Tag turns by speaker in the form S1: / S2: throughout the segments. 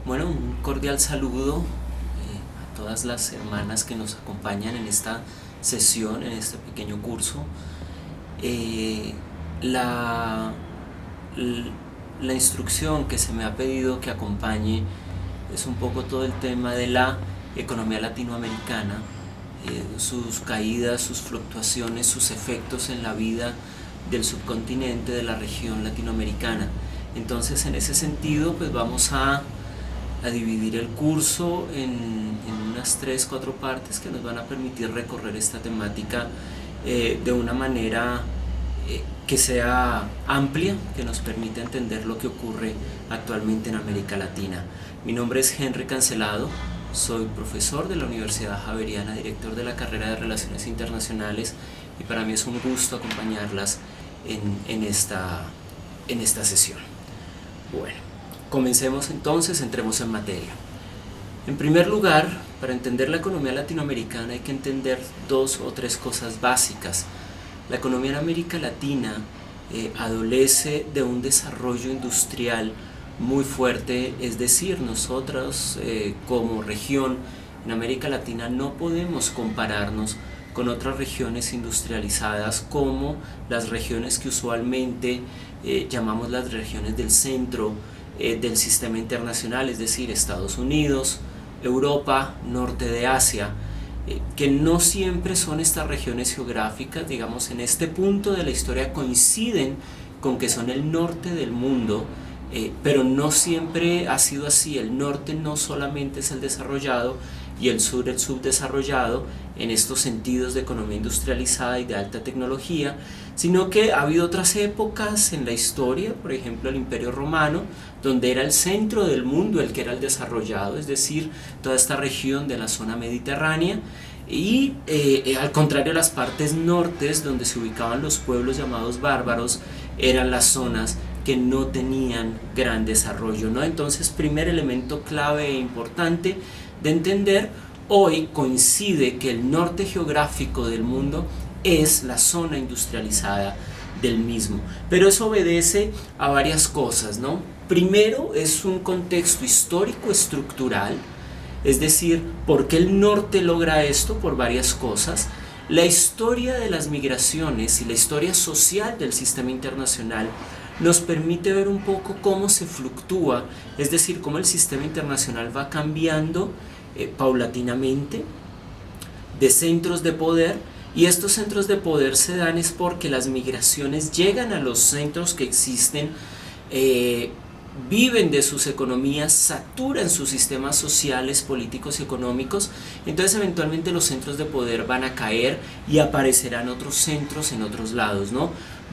S1: Bueno, un cordial saludo a todas las hermanas que nos acompañan en esta sesión, en este pequeño curso. Eh, la, la instrucción que se me ha pedido que acompañe es un poco todo el tema de la economía latinoamericana, sus caídas, sus fluctuaciones, sus efectos en la vida del subcontinente, de la región latinoamericana. Entonces, en ese sentido, pues vamos a dividir el curso en unas 3-4 partes que nos van a permitir recorrer esta temática de una manera que sea amplia, que nos permita entender lo que ocurre actualmente en América Latina. Mi nombre es Henry Cancelado, soy profesor de la Universidad Javeriana, director de la carrera de Relaciones Internacionales, y para mí es un gusto acompañarlas en esta sesión. Bueno, comencemos entonces, entremos en materia. En primer lugar, para entender la economía latinoamericana hay que entender 2 o 3 cosas básicas. La economía en América Latina adolece de un desarrollo industrial muy fuerte, es decir, nosotros como región en América Latina no podemos compararnos con otras regiones industrializadas como las regiones que usualmente llamamos las regiones del centro del sistema internacional, es decir, Estados Unidos, Europa, norte de Asia, que no siempre son estas regiones geográficas, digamos, en este punto de la historia coinciden con que son el norte del mundo, pero no siempre ha sido así. El norte no solamente es el desarrollado y el sur el subdesarrollado en estos sentidos de economía industrializada y de alta tecnología, sino que ha habido otras épocas en la historia, por ejemplo el Imperio Romano, donde era el centro del mundo el que era el desarrollado, es decir, toda esta región de la zona mediterránea, y al contrario las partes nortes donde se ubicaban los pueblos llamados bárbaros eran las zonas que no tenían gran desarrollo, ¿no? Entonces, primer elemento clave e importante de entender, hoy coincide que el norte geográfico del mundo es la zona industrializada del mismo, pero eso obedece a varias cosas, ¿no? Primero, es un contexto histórico estructural, es decir, ¿por qué el norte logra esto? Por varias cosas. La historia de las migraciones y la historia social del sistema internacional nos permite ver un poco cómo se fluctúa, es decir, cómo el sistema internacional va cambiando paulatinamente de centros de poder, y estos centros de poder se dan es porque las migraciones llegan a los centros que existen, viven de sus economías, saturan sus sistemas sociales, políticos y económicos. Entonces eventualmente los centros de poder van a caer y aparecerán otros centros en otros lados, ¿no?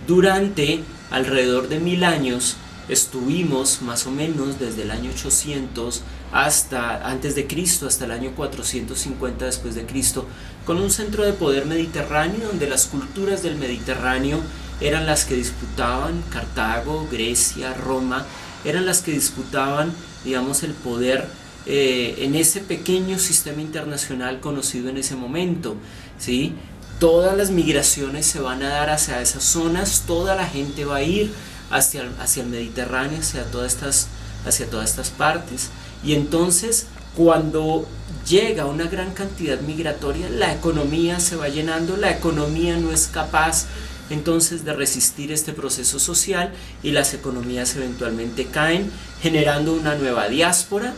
S1: Durante alrededor de 1000 años estuvimos más o menos desde el año 800 hasta antes de Cristo, hasta el año 450 después de Cristo, con un centro de poder mediterráneo donde las culturas del Mediterráneo eran las que disputaban. Cartago, Grecia, Roma eran las que disputaban, digamos, el poder en ese pequeño sistema internacional conocido en ese momento, ¿sí? Todas las migraciones se van a dar hacia esas zonas, toda la gente va a ir hacia el Mediterráneo, hacia todas estas partes, y entonces cuando llega una gran cantidad migratoria, la economía se va llenando, la economía no es capaz entonces de resistir este proceso social y las economías eventualmente caen, generando una nueva diáspora,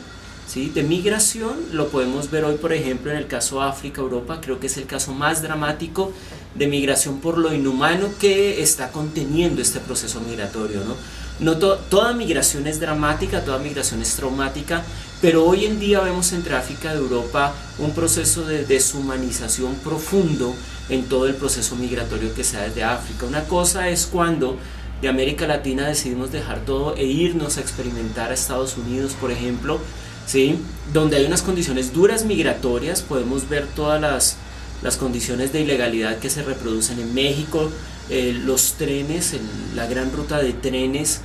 S1: ¿sí? De migración. Lo podemos ver hoy, por ejemplo, en el caso África, Europa, creo que es el caso más dramático de migración por lo inhumano que está conteniendo este proceso migratorio, ¿no? No toda migración es dramática, toda migración es traumática, pero hoy en día vemos entre África y Europa un proceso de deshumanización profundo en todo el proceso migratorio que se da desde África. Una cosa es cuando de América Latina decidimos dejar todo e irnos a experimentar a Estados Unidos, por ejemplo, ¿sí? Donde hay unas condiciones duras migratorias. Podemos ver todas las condiciones de ilegalidad que se reproducen en México, los trenes, la gran ruta de trenes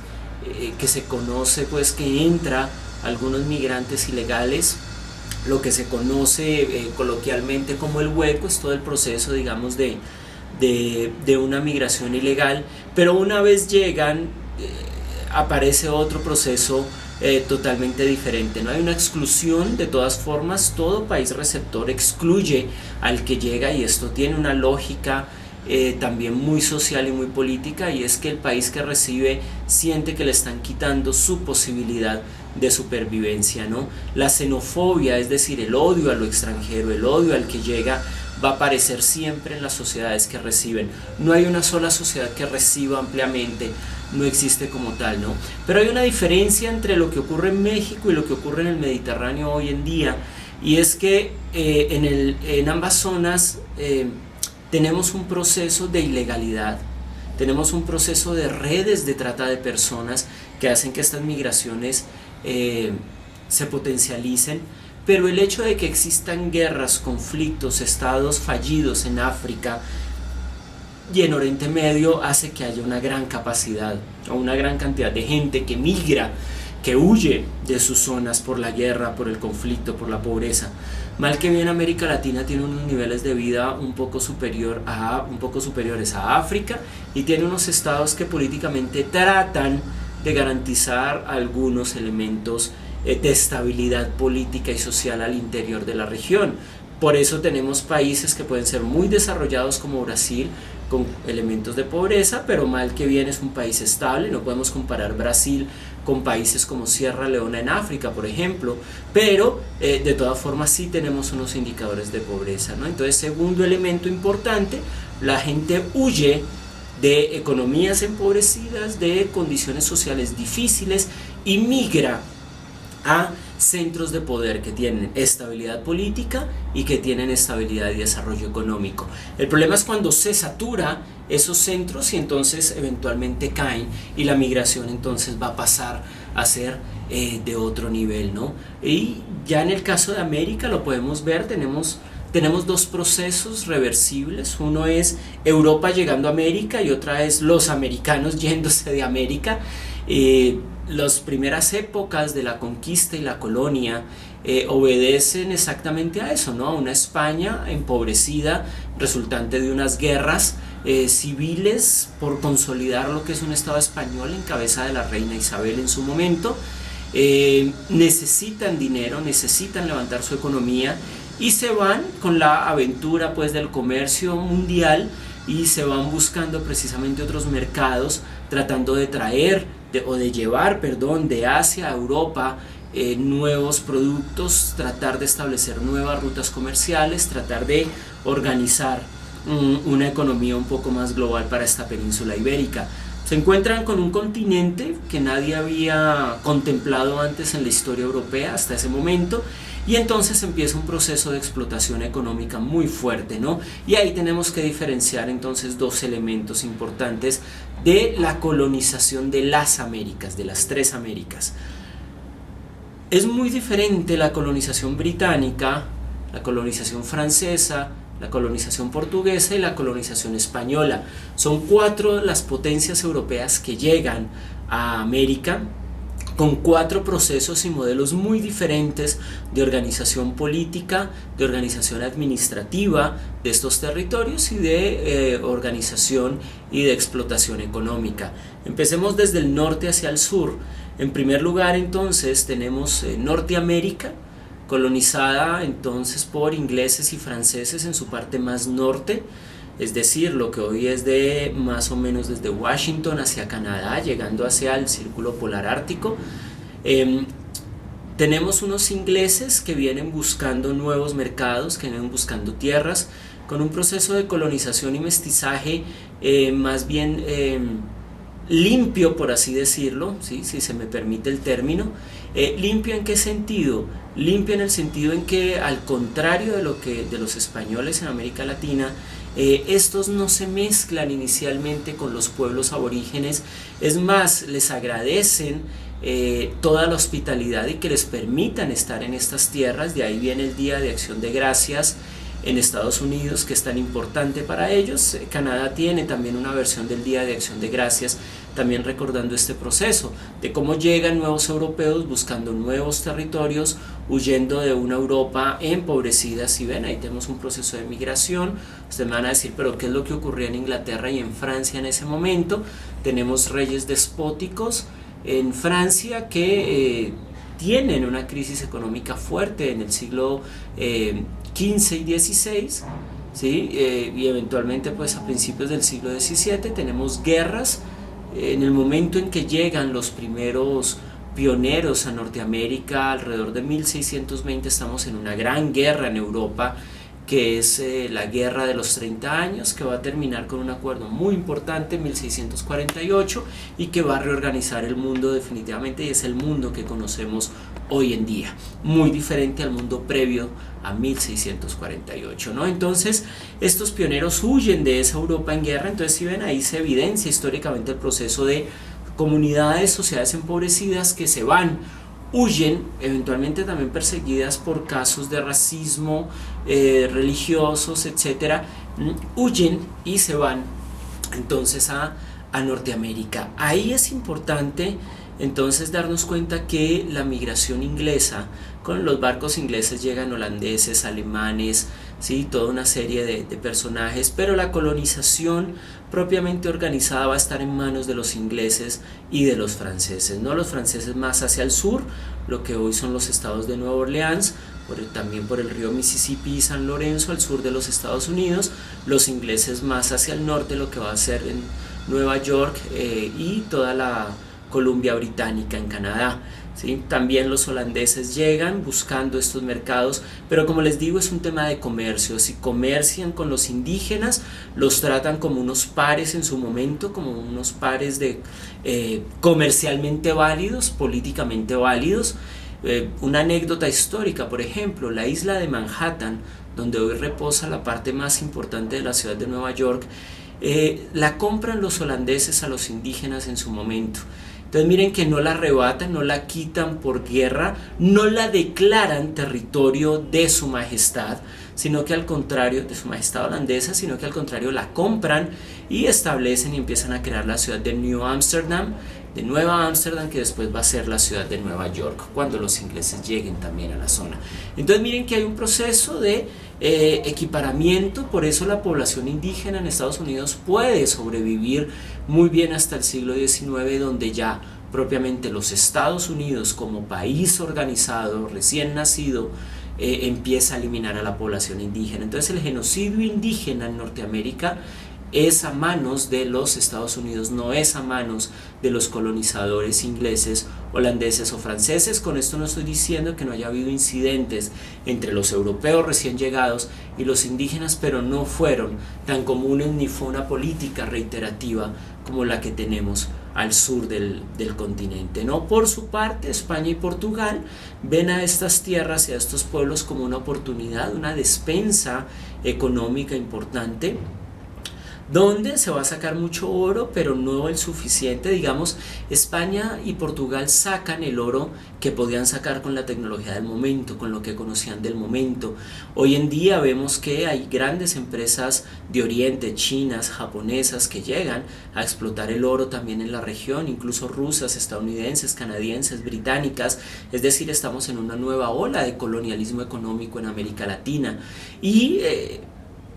S1: que se conoce, pues, que entra algunos migrantes ilegales, lo que se conoce coloquialmente como el hueco, es todo el proceso, digamos, de una migración ilegal, pero una vez llegan aparece otro proceso totalmente diferente. No hay una exclusión, de todas formas, todo país receptor excluye al que llega, y esto tiene una lógica también muy social y muy política, y es que el país que recibe siente que le están quitando su posibilidad de supervivencia, ¿no? La xenofobia, es decir, el odio a lo extranjero, el odio al que llega, va a aparecer siempre en las sociedades que reciben. No hay una sola sociedad que reciba ampliamente, no existe como tal, ¿no? Pero hay una diferencia entre lo que ocurre en México y lo que ocurre en el Mediterráneo hoy en día, y es que en ambas zonas tenemos un proceso de ilegalidad, tenemos un proceso de redes de trata de personas que hacen que estas migraciones se potencialicen, pero el hecho de que existan guerras, conflictos, estados fallidos en África y en Oriente Medio hace que haya una gran capacidad o una gran cantidad de gente que migra, que huye de sus zonas por la guerra, por el conflicto, por la pobreza. Mal que bien, América Latina tiene unos niveles de vida un poco superiores a África, y tiene unos estados que políticamente tratan de garantizar algunos elementos de estabilidad política y social al interior de la región. Por eso tenemos países que pueden ser muy desarrollados como Brasil, con elementos de pobreza, pero mal que bien es un país estable. No podemos comparar Brasil con países como Sierra Leona en África, por ejemplo, pero de todas formas sí tenemos unos indicadores de pobreza, ¿no? Entonces, segundo elemento importante, la gente huye de economías empobrecidas, de condiciones sociales difíciles, y migra a centros de poder que tienen estabilidad política y que tienen estabilidad y desarrollo económico. El problema es cuando se satura esos centros y entonces eventualmente caen, y la migración entonces va a pasar a ser de otro nivel, ¿no? Y ya en el caso de América lo podemos ver, tenemos dos procesos reversibles. Uno es Europa llegando a América y otra es los americanos yéndose de América. Las primeras épocas de la conquista y la colonia obedecen exactamente a eso, ¿no? A una España empobrecida, resultante de unas guerras civiles por consolidar lo que es un Estado español en cabeza de la reina Isabel en su momento. Necesitan dinero, necesitan levantar su economía, y se van con la aventura pues del comercio mundial, y se van buscando precisamente otros mercados, tratando de traer de llevar de Asia a Europa nuevos productos, tratar de establecer nuevas rutas comerciales, tratar de organizar una economía un poco más global para esta península ibérica. Se encuentran con un continente que nadie había contemplado antes en la historia europea hasta ese momento, y entonces empieza un proceso de explotación económica muy fuerte, ¿no? Y ahí tenemos que diferenciar entonces dos elementos importantes de la colonización de las Américas, de las tres Américas. Es muy diferente la colonización británica, la colonización francesa, la colonización portuguesa y la colonización española. Son 4 las potencias europeas que llegan a América, con 4 procesos y modelos muy diferentes de organización política, de organización administrativa de estos territorios, y de organización y de explotación económica. Empecemos desde el norte hacia el sur. En primer lugar, entonces, tenemos Norteamérica, colonizada entonces por ingleses y franceses en su parte más norte, es decir, lo que hoy es de más o menos desde Washington hacia Canadá, llegando hacia el círculo polar ártico. Tenemos unos ingleses que vienen buscando nuevos mercados, que vienen buscando tierras, con un proceso de colonización y mestizaje más bien limpio, por así decirlo, ¿sí? Si se me permite el término. ¿Limpio en qué sentido? Limpio en el sentido en que, al contrario de los españoles en América Latina, estos no se mezclan inicialmente con los pueblos aborígenes. Es más, les agradecen toda la hospitalidad y que les permitan estar en estas tierras. De ahí viene el Día de Acción de Gracias en Estados Unidos, que es tan importante para ellos. Canadá tiene también una versión del Día de Acción de Gracias, también recordando este proceso de cómo llegan nuevos europeos buscando nuevos territorios, huyendo de una Europa empobrecida. Si ven, ahí tenemos un proceso de migración. Ustedes me van a decir, pero ¿qué es lo que ocurría en Inglaterra y en Francia en ese momento? Tenemos reyes despóticos en Francia que tienen una crisis económica fuerte en el siglo XV y XVI, ¿sí? Y eventualmente pues a principios del siglo XVII tenemos guerras. En el momento en que llegan los primeros pioneros a Norteamérica, alrededor de 1620, estamos en una gran guerra en Europa, que es la Guerra de los 30 años, que va a terminar con un acuerdo muy importante en 1648 y que va a reorganizar el mundo definitivamente, y es el mundo que conocemos hoy en día, muy diferente al mundo previo a 1648, ¿no? Entonces estos pioneros huyen de esa Europa en guerra. Entonces, si ven, ahí se evidencia históricamente el proceso de comunidades, sociedades empobrecidas que se van, huyen, eventualmente también perseguidas por casos de racismo, religiosos, etcétera, huyen y se van entonces a Norteamérica. Ahí es importante entonces darnos cuenta que la migración inglesa, con los barcos ingleses llegan holandeses, alemanes, ¿sí? Toda una serie de personajes, pero la colonización propiamente organizada va a estar en manos de los ingleses y de los franceses, ¿no? Los franceses más hacia el sur, lo que hoy son los estados de Nueva Orleans, también por el río Mississippi y San Lorenzo al sur de los Estados Unidos, los ingleses más hacia el norte, lo que va a ser en Nueva York y toda la Columbia Británica en Canadá, ¿sí? También los holandeses llegan buscando estos mercados, pero como les digo, es un tema de comercio. Si comercian con los indígenas, los tratan como unos pares en su momento, como unos pares de comercialmente válidos, políticamente válidos. Una anécdota histórica, por ejemplo, la isla de Manhattan, donde hoy reposa la parte más importante de la ciudad de Nueva York, la compran los holandeses a los indígenas en su momento. Entonces miren que no la arrebatan, no la quitan por guerra, no la declaran territorio de su majestad, sino que al contrario, de su majestad holandesa, sino que al contrario la compran y establecen y empiezan a crear la ciudad de New Amsterdam, de Nueva Ámsterdam, que después va a ser la ciudad de Nueva York, cuando los ingleses lleguen también a la zona. Entonces miren que hay un proceso de equiparamiento, por eso la población indígena en Estados Unidos puede sobrevivir muy bien hasta el siglo XIX, donde ya propiamente los Estados Unidos como país organizado, recién nacido, empieza a eliminar a la población indígena. Entonces el genocidio indígena en Norteamérica es a manos de los Estados Unidos, no es a manos de los colonizadores ingleses, holandeses o franceses. Con esto no estoy diciendo que no haya habido incidentes entre los europeos recién llegados y los indígenas, pero no fueron tan comunes ni fue una política reiterativa como la que tenemos al sur del continente, ¿no? Por su parte, España y Portugal ven a estas tierras y a estos pueblos como una oportunidad, una despensa económica importante, donde se va a sacar mucho oro, pero no el suficiente. Digamos, España y Portugal sacan el oro que podían sacar con la tecnología del momento, con lo que conocían del momento. Hoy en día vemos que hay grandes empresas de Oriente, chinas, japonesas, que llegan a explotar el oro también en la región, incluso rusas, estadounidenses, canadienses, británicas. Es decir, estamos en una nueva ola de colonialismo económico en América Latina. Y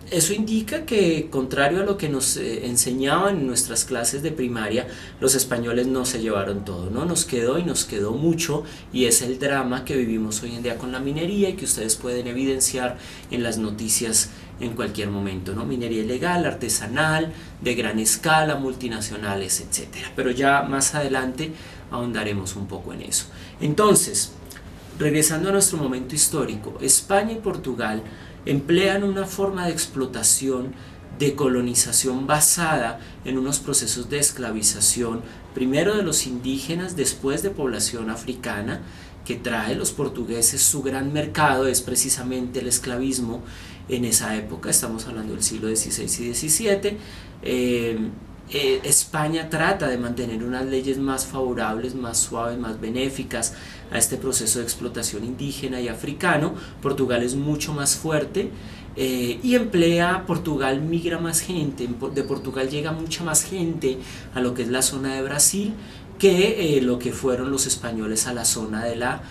S1: eso indica que, contrario a lo que nos enseñaban en nuestras clases de primaria, los españoles no se llevaron todo, ¿no? Nos quedó, y nos quedó mucho, y es el drama que vivimos hoy en día con la minería y que ustedes pueden evidenciar en las noticias en cualquier momento, ¿no? Minería ilegal, artesanal, de gran escala, multinacionales, etcétera. Pero ya más adelante ahondaremos un poco en eso. Entonces, regresando a nuestro momento histórico, España y Portugal emplean una forma de explotación, de colonización basada en unos procesos de esclavización, primero de los indígenas, después de población africana, que trae los portugueses. Su gran mercado es precisamente el esclavismo en esa época, estamos hablando del siglo XVI y XVII. España trata de mantener unas leyes más favorables, más suaves, más benéficas a este proceso de explotación indígena y africano. Portugal es mucho más fuerte y Portugal migra más gente, de Portugal llega mucha más gente a lo que es la zona de Brasil que lo que fueron los españoles a la zona de la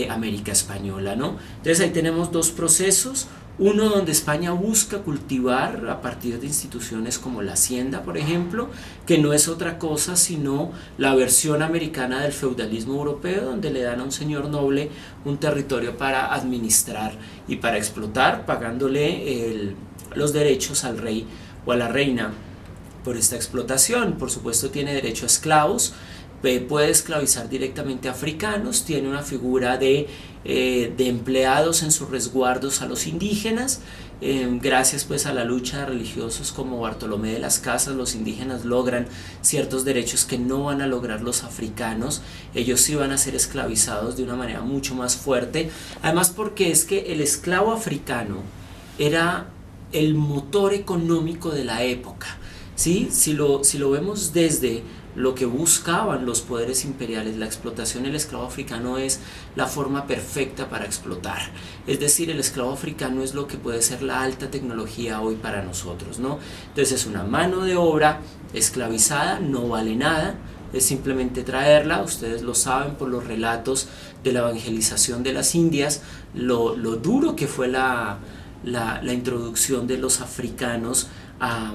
S1: América española, ¿no? Entonces ahí tenemos dos procesos. Uno donde España busca cultivar a partir de instituciones como la Hacienda, por ejemplo, que no es otra cosa sino la versión americana del feudalismo europeo, donde le dan a un señor noble un territorio para administrar y para explotar, pagándole los derechos al rey o a la reina por esta explotación. Por supuesto tiene derecho a esclavos, puede esclavizar directamente a africanos, tiene una figura de empleados en sus resguardos a los indígenas. Gracias pues a la lucha de religiosos como Bartolomé de las Casas, los indígenas logran ciertos derechos que no van a lograr los africanos. Ellos sí van a ser esclavizados de una manera mucho más fuerte, además porque es que el esclavo africano era el motor económico de la época, ¿sí? Si lo vemos desde lo que buscaban los poderes imperiales, la explotación del esclavo africano es la forma perfecta para explotar. Es decir, el esclavo africano es lo que puede ser la alta tecnología hoy para nosotros, ¿no? Entonces es una mano de obra esclavizada, no vale nada, es simplemente traerla. Ustedes lo saben por los relatos de la evangelización de las Indias, lo duro que fue la introducción de los africanos a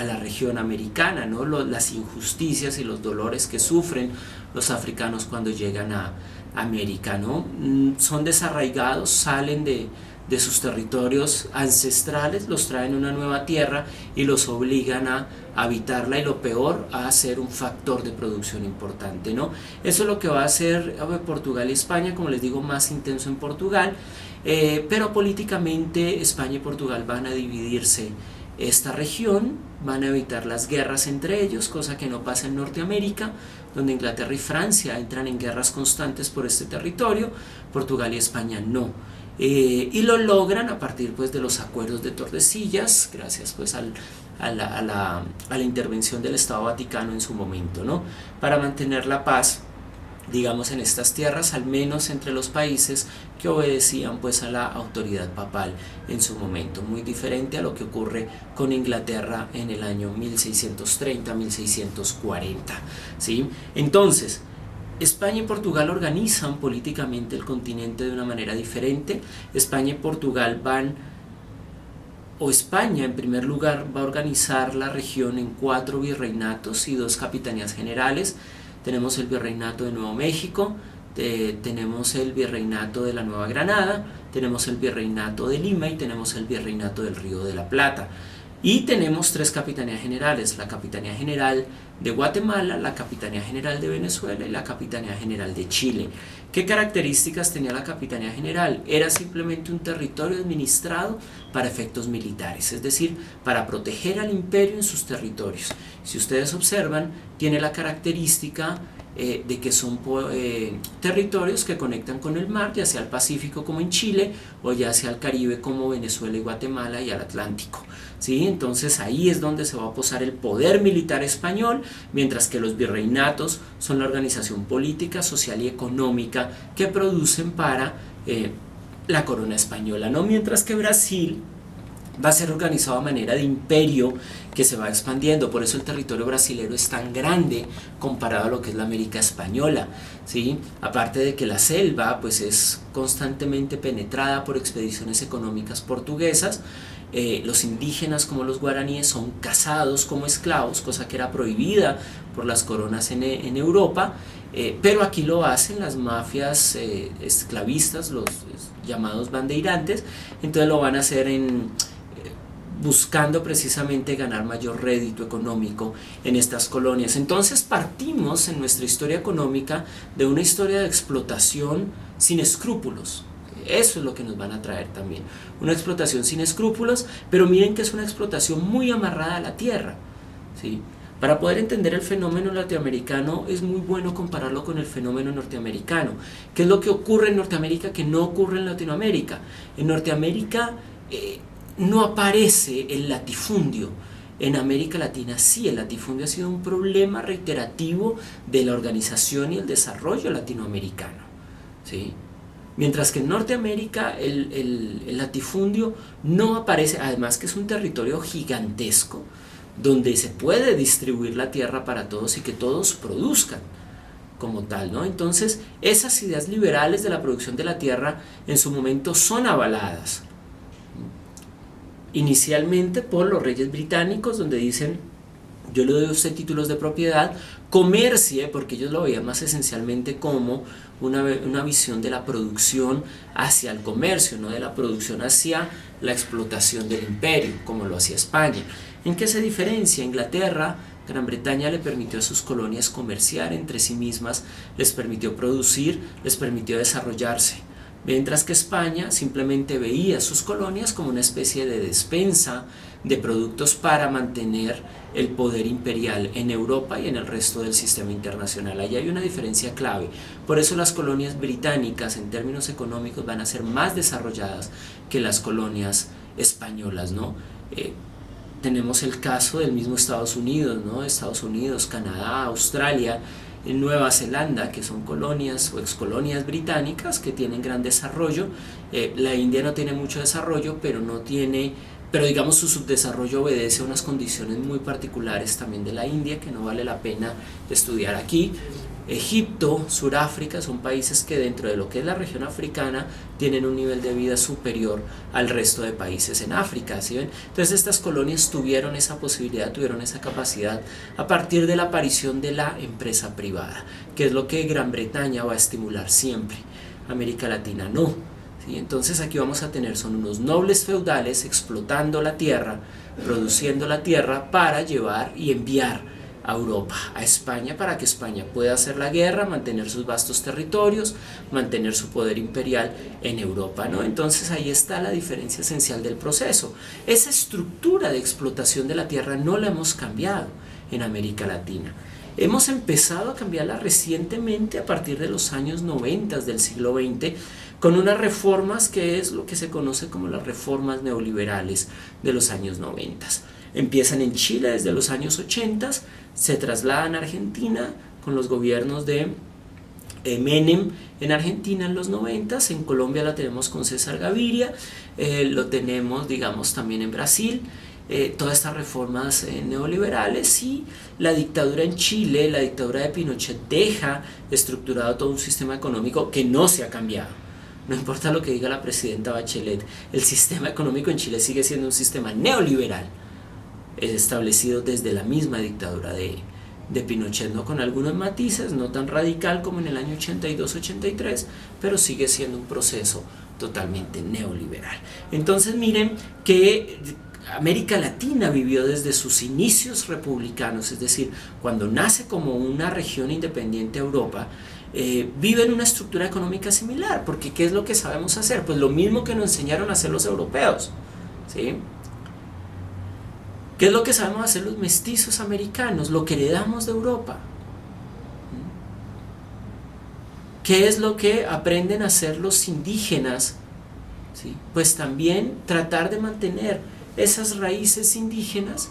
S1: la región americana, ¿no? Las injusticias y los dolores que sufren los africanos cuando llegan a América, ¿no? Son desarraigados, salen de sus territorios ancestrales, los traen a una nueva tierra y los obligan a habitarla, y lo peor, a ser un factor de producción importante, ¿no? Eso es lo que va a hacer Portugal y España, como les digo, más intenso en Portugal, pero políticamente España y Portugal van a dividirse esta región, van a evitar las guerras entre ellos, cosa que no pasa en Norteamérica, donde Inglaterra y Francia entran en guerras constantes por este territorio. Portugal y España no. Y lo logran a partir pues de los acuerdos de Tordesillas, gracias pues a la intervención del Estado Vaticano en su momento, ¿no? Para mantener la paz, digamos, en estas tierras, al menos entre los países que obedecían pues a la autoridad papal en su momento, muy diferente a lo que ocurre con Inglaterra en el año 1630-1640, ¿sí? Entonces, España y Portugal organizan políticamente el continente de una manera diferente. España y Portugal España en primer lugar va a organizar la región en 4 virreinatos y 2 capitanías generales. Tenemos el Virreinato de Nuevo México, tenemos el Virreinato de la Nueva Granada, tenemos el Virreinato de Lima y tenemos el Virreinato del Río de la Plata. Y tenemos 3 capitanías generales: la Capitanía General de Guatemala, la Capitanía General de Venezuela y la Capitanía General de Chile. ¿Qué características tenía la Capitanía General? Era simplemente un territorio administrado para efectos militares, es decir, para proteger al imperio en sus territorios. Si ustedes observan, tiene la característica de que son territorios que conectan con el mar, ya sea el Pacífico como en Chile, o ya sea el Caribe como Venezuela y Guatemala, y al Atlántico, ¿sí? Entonces ahí es donde se va a posar el poder militar español, mientras que los virreinatos son la organización política, social y económica que producen para la corona española, ¿no? Mientras que Brasil va a ser organizado a manera de imperio que se va expandiendo. Por eso el territorio brasilero es tan grande comparado a lo que es la América española, ¿sí? Aparte de que la selva pues es constantemente penetrada por expediciones económicas portuguesas. Los indígenas como los guaraníes son cazados como esclavos, cosa que era prohibida por las coronas en Europa, pero aquí lo hacen las mafias esclavistas, los llamados bandeirantes. Entonces lo van a hacer buscando precisamente ganar mayor rédito económico en estas colonias. Entonces partimos en nuestra historia económica de una historia de explotación sin escrúpulos. Eso es lo que nos van a traer también, una explotación sin escrúpulos, pero miren que es una explotación muy amarrada a la tierra, ¿sí? Para poder entender el fenómeno latinoamericano es muy bueno compararlo con el fenómeno norteamericano. ¿Qué es lo que ocurre en Norteamérica que no ocurre en Latinoamérica? En Norteamérica no aparece el latifundio. En América Latina sí, el latifundio ha sido un problema reiterativo de la organización y el desarrollo latinoamericano, ¿sí? Mientras que en Norteamérica el latifundio no aparece, además que es un territorio gigantesco donde se puede distribuir la tierra para todos y que todos produzcan como tal, ¿no? Entonces esas ideas liberales de la producción de la tierra en su momento son avaladas inicialmente por los reyes británicos, donde dicen: yo le doy a usted títulos de propiedad, comercie, porque ellos lo veían más esencialmente como una visión de la producción hacia el comercio, no de la producción hacia la explotación del imperio, como lo hacía España. ¿En qué se diferencia? Inglaterra, Gran Bretaña le permitió a sus colonias comerciar entre sí mismas, les permitió producir, les permitió desarrollarse. Mientras que España simplemente veía sus colonias como una especie de despensa de productos para mantener el poder imperial en Europa y en el resto del sistema internacional. Allí hay una diferencia clave. Por eso las colonias británicas en términos económicos van a ser más desarrolladas que las colonias españolas, ¿no? Tenemos el caso del mismo Estados Unidos, ¿no? Estados Unidos, Canadá, Australia, en Nueva Zelanda, que son colonias o excolonias británicas que tienen gran desarrollo. La India no tiene mucho desarrollo, pero digamos su subdesarrollo obedece a unas condiciones muy particulares también de la India que no vale la pena estudiar aquí. Egipto, Sudáfrica son países que dentro de lo que es la región africana tienen un nivel de vida superior al resto de países en África, ¿sí ven? Entonces estas colonias tuvieron esa posibilidad, tuvieron esa capacidad a partir de la aparición de la empresa privada, que es lo que Gran Bretaña va a estimular siempre. América Latina no. ¿Sí? Entonces aquí vamos a tener, son unos nobles feudales explotando la tierra, produciendo la tierra para llevar y enviar a Europa, a España, para que España pueda hacer la guerra, mantener sus vastos territorios, mantener su poder imperial en Europa, ¿no? Entonces ahí está la diferencia esencial del proceso. Esa estructura de explotación de la tierra no la hemos cambiado en América Latina. Hemos empezado a cambiarla recientemente a partir de los años 90 del siglo XX con unas reformas que es lo que se conoce como las reformas neoliberales de los años 90. Empiezan en Chile desde los años 80, se trasladan a Argentina con los gobiernos de Menem en Argentina en los 90, en Colombia la tenemos con César Gaviria, lo tenemos digamos también en Brasil, todas estas reformas neoliberales, y la dictadura en Chile, la dictadura de Pinochet deja estructurado todo un sistema económico que no se ha cambiado. No importa lo que diga la presidenta Bachelet, el sistema económico en Chile sigue siendo un sistema neoliberal, establecido desde la misma dictadura de Pinochet, ¿no? Con algunos matices, no tan radical como en el año 82-83, pero sigue siendo un proceso totalmente neoliberal. Entonces miren que América Latina vivió desde sus inicios republicanos, es decir, cuando nace como una región independiente a Europa, vive en una estructura económica similar, porque ¿qué es lo que sabemos hacer? Pues lo mismo que nos enseñaron a hacer los europeos, ¿sí? ¿Qué es lo que sabemos hacer los mestizos americanos? Lo que heredamos de Europa. ¿Qué es lo que aprenden a hacer los indígenas? ¿Sí? Pues también tratar de mantener esas raíces indígenas